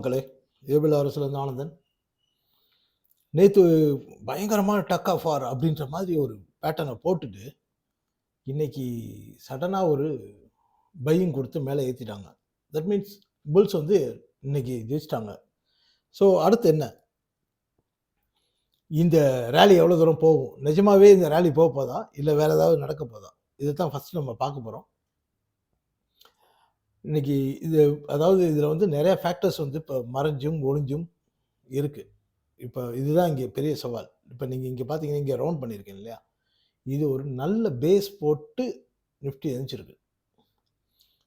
மக்களே, ஏபிள் அரசுலேருந்து ஆனந்தன். நேத்து பயங்கரமான டக் ஆஃப் வார் அப்படின்ற மாதிரி ஒரு பேட்டர்ன போட்டுட்டு, இன்னைக்கு சடனா ஒரு பையிங் குடுத்து மேல ஏத்திட்டாங்க. தட் மீன்ஸ் புல்ஸ் வந்து இன்னைக்கு ஜெயிச்சுட்டாங்க. ஸோ அடுத்து என்ன? இந்த ராலி எவ்வளோ தூரம் போகும்? நிஜமாவே இந்த ராலி போதா? இல்ல வேற ஏதாவது நடக்க போதா? இத தான் ஃபர்ஸ்ட் நம்ம பார்க்க போறோம். இன்னைக்கு இது அதாவது இதுல வந்து நெறைய ஃபேக்டர்ஸ் வந்து இப்ப மறைஞ்சும், ஒளிஞ்சும் இருக்கு. இப்ப இதுதான் இங்க பெரிய சவால். இப்ப நீங்க இங்க பார்த்தீங்கன்னா, இங்க ரவுண்ட் பண்ணியிருக்கேன் இல்லையா? இது ஒரு நல்ல பேஸ் போட்டு நிஃப்டி எந்திரிச்சிருக்கு.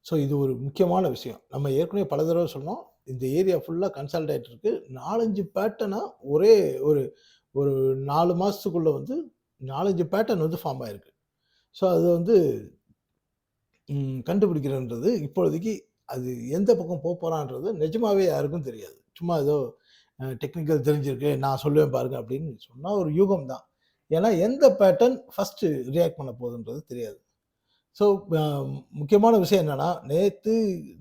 ஸோ இது ஒரு முக்கியமான விஷயம். நம்ம ஏற்கனவே பல தடவ சொன்னோம். இந்த ஏரியா ஃபுல்லா கன்சாலிடேட் இருக்கு. 4, 5 பேட்டர்னா ஒரே ஒரு ஒரு 4 மாசத்துக்குள்ள வந்து 4, 5 பேட்டர்ன் வந்து ஃபார்ம் ஆயிருக்கு. ஸோ அது வந்து கண்டுபிடிக்கிறன்றது இப்பொழுதைக்கு அது எந்த பக்கம் போறான்றது நிஜமாவே யாருக்கும் தெரியாது. சும்மா ஏதோ டெக்னிக்கல் தெரிஞ்சிருக்கு, நான் சொல்லுவேன் பாருங்க அப்படின்னு சொன்னா ஒரு யூகம் தான். ஏன்னா எந்த பேட்டர்ன் ஃபர்ஸ்ட் ரியாக்ட் பண்ண போகுதுன்றது தெரியாது. ஸோ முக்கியமான விஷயம் என்னன்னா, நேத்து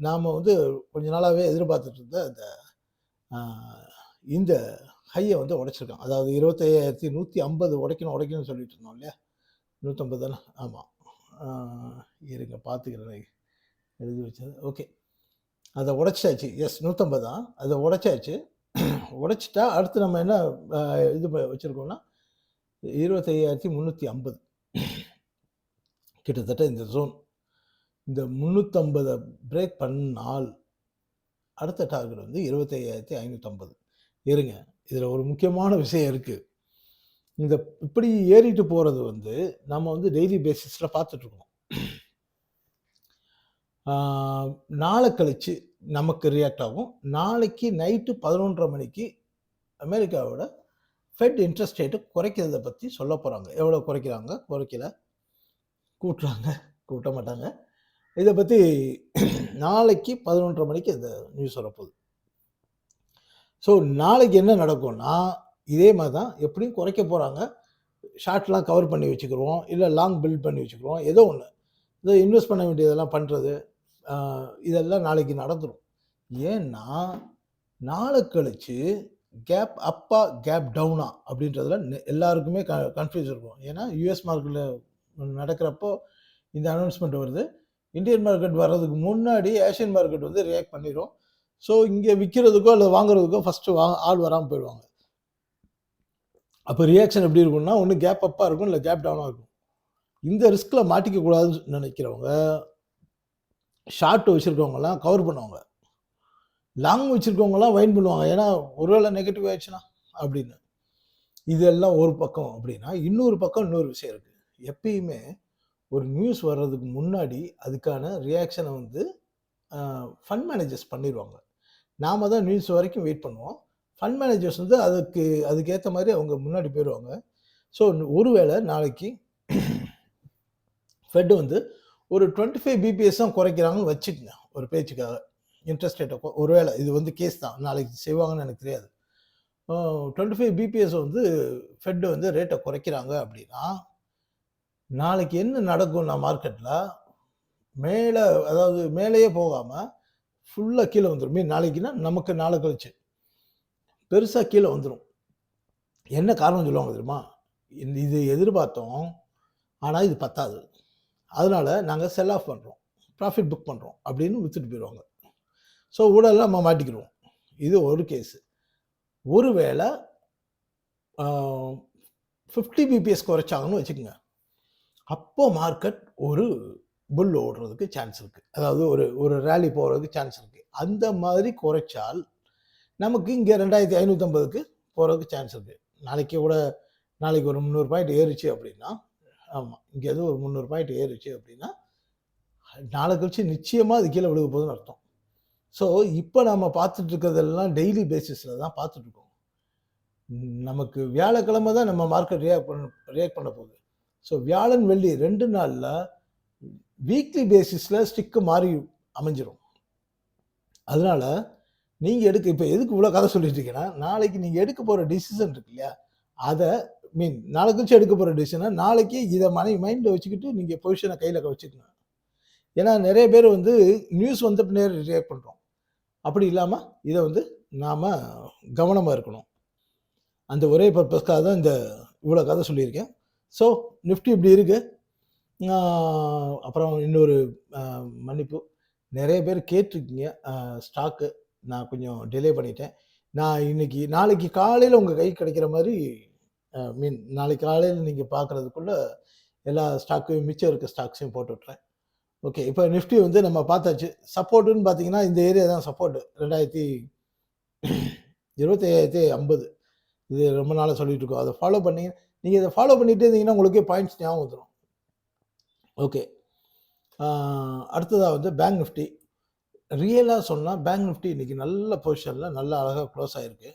நாம வந்து கொஞ்ச நாளாவே எதிர்பார்த்துட்டு இருந்த அ இந்த ஹைய வந்து உடைச்சிருக்கான். அதாவது 25,150 உடைக்கணும்னு சொல்லிட்டு இருந்தோம் இல்லையா? 150 தானே? ஆமா. ஆ இருங்க பார்த்துக்கிறேன். எழுதி வச்சது. ஓகே. அத உடைச்சாச்சு. எஸ் 150 தான். அத உடைச்சாச்சு. உடைச்சுட்டா அடுத்து நம்ம என்ன இது வச்சிருக்கோம்னா, 25,350 கிட்டத்தட்ட இந்த ஜோன். இந்த 350 பிரேக் பண்ணால், அடுத்த டார்கெட் வந்து 25,550. இருங்க. இதுல ஒரு முக்கியமான விஷயம் இருக்கு. இந்த இப்படி ஏறிட்டு போறது வந்து, நம்ம வந்து டெய்லி பேசிஸ்ல பார்த்துட்டு இருக்கோம். நாள கழிச்சு நமக்கு ரியாக்ட் ஆகும். நாளைக்கு நைட்டு 11:30 மணிக்கு அமெரிக்காவோட ஃபெட் இன்ட்ரெஸ்ட் ரேட்ட குறைக்கிறத பத்தி சொல்லப் போறாங்க. எவ்வளவு குறைக்கிறாங்க? குறைக்கல. கூட்டுறாங்க? கூட்ட மாட்டாங்க. இத பத்தி நாளைக்கு 11:30 மணிக்கு இந்த நியூஸ் வரப்போகுது. ஸோ நாளைக்கு என்ன நடக்கும்னா, இதே மாரி தான் எப்படியும் குறைக்க போறாங்க. ஷார்ட்லாம் கவர் பண்ணி வச்சுக்குருவோம். இல்ல லாங் பில்ட் பண்ணி வச்சுக்குருவோம். ஏதோ ஒண்ணு. ஏதோ இன்வெஸ்ட் பண்ண வேண்டியதெல்லாம் பண்றது. இதெல்லாம் நாளைக்கு நடந்துரும். ஏன்னா, நாள கழிச்சு கேப் அப்பா, கேப் டவுனா அப்படின்றதுல எல்லாருக்குமே கன்ஃப்யூஸ் இருக்கும். ஏன்னா, யுஎஸ் மார்க்கெட்ல நடக்கிறப்போ இந்த அனவுன்ஸ்மென்ட் வருது. இந்தியன் மார்க்கெட் வர்றதுக்கு முன்னாடி ஏசியன் மார்க்கெட் வந்து ரியாக்ட் பண்ணிரும். ஸோ இங்க விக்கிறதுக்கோ அல்ல வாங்குறதுக்கோ ஃபர்ஸ்ட் ஆள் வராம போயிடுவாங்க. அப்ப ரியாக்ஷன் எப்படி இருக்கும்னா, ஒண்ணு கேப் அப்பா இருக்கும், இல்ல கேப் டவுனா இருக்கும். இந்த ரிஸ்க்ல மாட்டிக்க கூடாதுன்னு நினைக்கிறவங்க, ஷார்ட் வச்சிருக்கவங்கலாம் கவர் பண்ணுவாங்க. லாங் வச்சிருக்கவங்கலாம் வைண்ட் பண்ணுவாங்க. ஏன்னா, ஒருவேளை நெகட்டிவ் ஆயிடுச்சுன்னா அப்படின்னு. இதெல்லாம் ஒரு பக்கம் அப்படின்னா, இன்னொரு பக்கம் இன்னொரு விஷயம் இருக்கு. எப்பயுமே ஒரு நியூஸ் வர்றதுக்கு முன்னாடி அதுக்கான ரியாக்ஷன வந்து ஃபண்ட் மேனேஜர்ஸ் பண்ணிருவாங்க. நாம தான் நியூஸ் வரைக்கும் வெயிட் பண்ணுவோம். ஃபண்ட் மேனேஜர்ஸ் வந்து அதுக்கேத்த மாரி அவங்க முன்னாடி போயிருவாங்க. ஸோ ஒருவேளை நாளைக்கு ஃபெட் வந்து ஒரு 25 பிபிஎஸ் தான் குறைக்கிறாங்கன்னு வச்சுக்கங்க, ஒரு பேச்சுக்காக. இன்ட்ரெஸ்ட் ரேட்ட ஒருவேளை இது வந்து கேஸ் தான். நாளைக்கு செய்வாங்கன்னு எனக்கு தெரியாது. 25 பிபிஎஸ் வந்து ஃபெட் வந்து ரேட்ட குறைக்கிறாங்க அப்படின்னா, நாளைக்கு என்ன நடக்கும்னா மார்க்கெட்ல, மேல அதாவது மேலேயே போகாம ஃபுல்லா கீழ வந்துரும். நாளைக்குன்னா நமக்கு நாள கழிச்சு. பெருசா கீழ வந்துரும். என்ன காரணம் சொல்லுவாங்க தெரியுமா? இது எதிர்பார்த்தோம். ஆனா இது பத்தாது. அதனால நாங்க செல் ஆஃப் பண்றோம். ப்ராஃபிட் புக் பண்றோம் அப்படின்னு வித்துட்டு போயிருவாங்க. ஸோ ஊழல்ல நம்ம மாட்டிக்கிருவோம். இது ஒரு கேஸ். ஒருவேளை 50 பிபிஎஸ் குறைச்சாங்கன்னு வச்சுக்கங்க. அப்போ மார்க்கெட் ஒரு புல் ஓடுறதுக்கு சான்ஸ் இருக்கு. அதாவது ஒரு ராலி போறதுக்கு சான்ஸ் இருக்கு. அந்த மாதிரி குறைச்சால் நமக்கு இங்க 2550க்கு போறதுக்கு சான்ஸ் இருக்கு. நாளைக்கு ஒரு 300 பாயிண்ட் ஏறுச்சு அப்படின்னா, ஆமா. இங்க ஏதோ ஒரு 300 பாயிண்ட் ஏறுச்சு அப்படின்னா, நாளை கழிச்சு நிச்சயமா அது கீழ விழுக போகுதுன்னு அர்த்தம். ஸோ இப்ப நாம பார்த்துட்டு இருக்கிறதெல்லாம் டெய்லி பேசிஸ்ல தான் பார்த்துட்டு இருக்கோம். நமக்கு வியாழக்கிழமை தான் நம்ம மார்க்கெட் ரியாக்ட் பண்ண போகுது. ஸோ வியாழன், வெள்ளி 2 நாள்ல வீக்லி பேசிஸ்ல ஸ்டிக் மாறி அமைஞ்சிரும். அதனால நீங்க இப்ப எதுக்கு இவ்வளோ கதை சொல்லிட்டு இருக்கேன்னா, நாளைக்கு நீங்க எடுக்க போற டிசிஷன் இருக்கு இல்லையா? அத நாளை கழிச்சு எடுக்க போற டிசிஷன நாளைக்கு இத மைண்ட்ல வச்சுக்கிட்டு நீங்க பொசிஷன கையில வச்சுக்கங்க. ஏன்னா நெறைய பேர் வந்து நியூஸ் வந்த பின்னாடி ரியாக்ட் பண்றோம். அப்படி இல்லாம இத வந்து நாம கவனமா இருக்கணும். அந்த ஒரே பர்ப்பஸ்க்காக தான் இந்த இவ்வளோ கதை சொல்லியிருக்கேன். ஸோ நிஃப்டி இப்படி இருக்கு. அப்புறம் இன்னொரு மன்னிப்பு. நெறைய பேர் கேட்டிருக்கீங்க ஸ்டாக்கு. நான் கொஞ்சம் டிலே பண்ணிட்டேன். நான் நாளைக்கு காலையில உங்க கைக்கு கிடைக்கிற மாரி மீன் நாளைக்கு காலையில நீங்க பார்க்கறதுக்குள்ள எல்லா ஸ்டாக்கையும் மிச்சம் இருக்க ஸ்டாக்ஸையும் போட்டு விட்டுறேன். ஓகே. இப்ப நிஃப்டி வந்து நம்ம பார்த்தாச்சு. சப்போர்ட்டுன்னு பார்த்தீங்கன்னா, இந்த ஏரியா தான் சப்போர்ட். 25,50 இது ரொம்ப நாளா சொல்லிட்டு இருக்கோம். அத ஃபாலோ பண்ணீங்க நீங்க இத ஃபாலோ பண்ணிட்டே இருந்தீங்கன்னா, உங்களுக்கே பாயிண்ட்ஸ் ஞாபகம் வந்துரும். ஓகே. அடுத்ததா வந்து பேங்க் நிஃப்டி. ரியலா சொன்னா பேங்க் நிஃப்டி இன்னைக்கு நல்ல பொசிஷன்ல நல்லா அழகா க்ளோஸ் ஆயிருக்கு.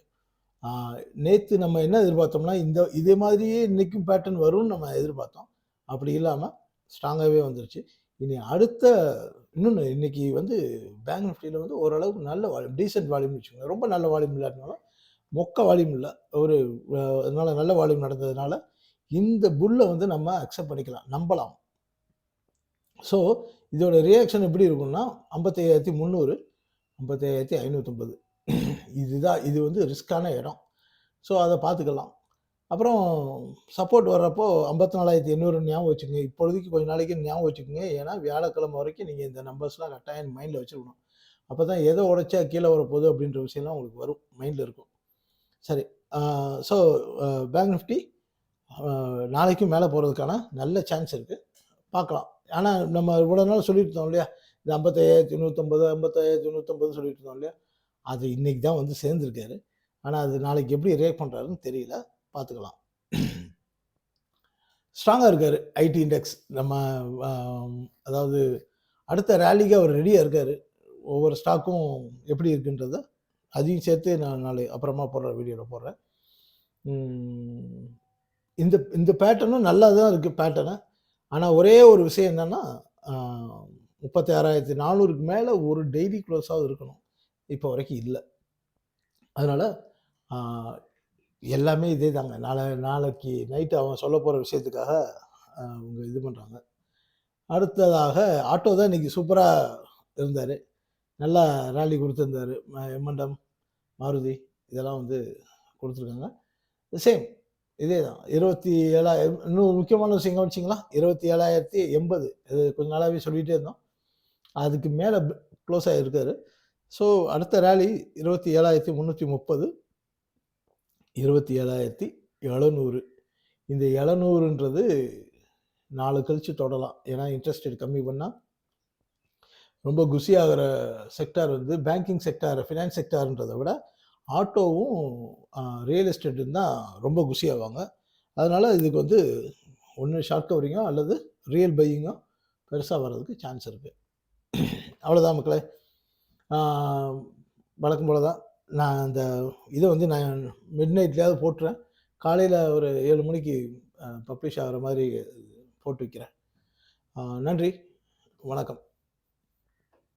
நேத்து நம்ம என்ன எதிர்பார்த்தோம்னா, இதே மாதிரியே இன்னைக்கும் பேட்டர்ன் வரும்னு நம்ம எதிர்பார்த்தோம். அப்படி இல்லாம ஸ்ட்ராங்காவே வந்துருச்சு. இனி அடுத்த இன்னொன்னு இன்னைக்கு வந்து பேங்க் நிஃப்டில வந்து ஓரளவுக்கு நல்ல வால்யூம், டீசென்ட் வால்யூம்னு வச்சுக்கோங்க. ரொம்ப நல்ல வால்யூம் இல்லாட்டினாலும், மொக்க வால்யூம் இல்ல. ஒரு அதனால நல்ல வால்யூம் நடந்ததுனால, இந்த புல்ல வந்து நம்ம அக்செப்ட் பண்ணிக்கலாம். நம்பலாம். ஸோ இதோட ரியாக்ஷன் எப்படி இருக்கும்னா, 55,300, 55,550 இது வந்து ரிஸ்க்கான இடம். ஸோ அத பார்த்துக்கலாம். அப்புறம் சப்போர்ட் வர்றப்போ 54,800 ஞாபகம் வச்சுக்கங்க. இப்பொழுதைக்கு கொஞ்ச நாளைக்கு ஞாபகம் வச்சுக்கங்க. ஏன்னா வியாழக்கிழமை வரைக்கும் நீங்க இந்த நம்பர்ஸ்லாம் கட்டாயம் மைண்ட்ல வச்சுக்கணும். அப்பதான் எத உடைச்சா கீழ வரப்போகுது அப்படின்ற விஷயம்லாம் உங்களுக்கு வரும். மைண்ட்ல இருக்கும். சரி. ஸோ பேங்க் நிஃப்டி நாளைக்கும் மேல போறதுக்கான நல்ல சான்ஸ் இருக்கு. பார்க்கலாம். ஆனா நம்ம இவ்வளவு நாள் சொல்லிட்டு இருந்தோம் இல்லையா? இந்த 55,150, 55,150 சொல்லிட்டு இருந்தோம் இல்லையா? அது இன்னைக்கு தான் வந்து சேர்ந்திருக்காரு. ஆனா அது நாளைக்கு எப்படி ரியாக்ட் பண்றாருன்னு தெரியல. பார்த்துக்கலாம். ஸ்ட்ராங்கா இருக்காரு. ID index. நம்ம அ அதாவது அடுத்த ரேலிக்கு அவர் ரெடியா இருக்காரு. ஒவ்வொரு ஸ்டாக்கும் எப்படி இருக்குன்றத அதையும் சேர்த்து நான் அப்புறமா போடுற வீடியோல போடுறேன். ம். இந்த இந்த பேட்டர்னும் நல்லா தான் இருக்கு பேட்டர்னு. ஆனா ஒரே ஒரு விஷயம் என்னன்னா, அ 36,400க்கு மேல ஒரு டெய்லி க்ளோஸாவது இருக்கணும். இப்போ வரைக்கும் இல்ல. அதனால அ எல்லாமே இதே தாங்க. நாளைக்கு நைட் அவன் சொல்லப் போற விஷயத்துக்காக அவங்க இது பண்றாங்க. அடுத்ததாக ஆட்டோ தான் இன்னைக்கு சூப்பரா இருந்தாரு. நல்லா ராலி குடுத்திருந்தாரு. எம்&எம், மாருதி இதெல்லாம் வந்து குடுத்துருக்காங்க. சேம் இதே தான். 27,000 இன்னும் முக்கியமான விஷயம் கவனிச்சீங்களா? 27,080 இது கொஞ்ச நாளாவே சொல்லிட்டே இருந்தோம். அதுக்கு மேல க்ளோஸ் ஆயிருக்காரு. ஸோ அடுத்த ராலி 27,330, 27,700 இந்த 700ன்றது நாளை கழிச்சு தொடலாம். ஏன்னா இன்ட்ரெஸ்ட் ரேட் கம்மி பண்ணா ரொம்ப குஷி ஆகுற செக்டார் வந்து பேங்கிங் செக்டார், ஃபினான்ஸ் செக்டார்ன்றத விட ஆட்டோவும் ரியல் எஸ்டேட்டும் தான் ரொம்ப குஷி ஆவாங்க. அதனால இதுக்கு வந்து ஒண்ணு ஷார்ட் கவரிங்கோ அல்லது ரியல் பையிங்கோ பெருசா வர்றதுக்கு சான்ஸ் இருக்கு. அவ்வளோதான் மக்களே. ஆ வழக்கம் போல தான். நான் அந்த இத வந்து நான் மிட் நைட்லயாவது போட்டுறேன். காலையில ஒரு 7 மணிக்கு பப்ளிஷ் ஆகுற மாரி போட்டு வைக்கிறேன். நன்றி. வணக்கம்.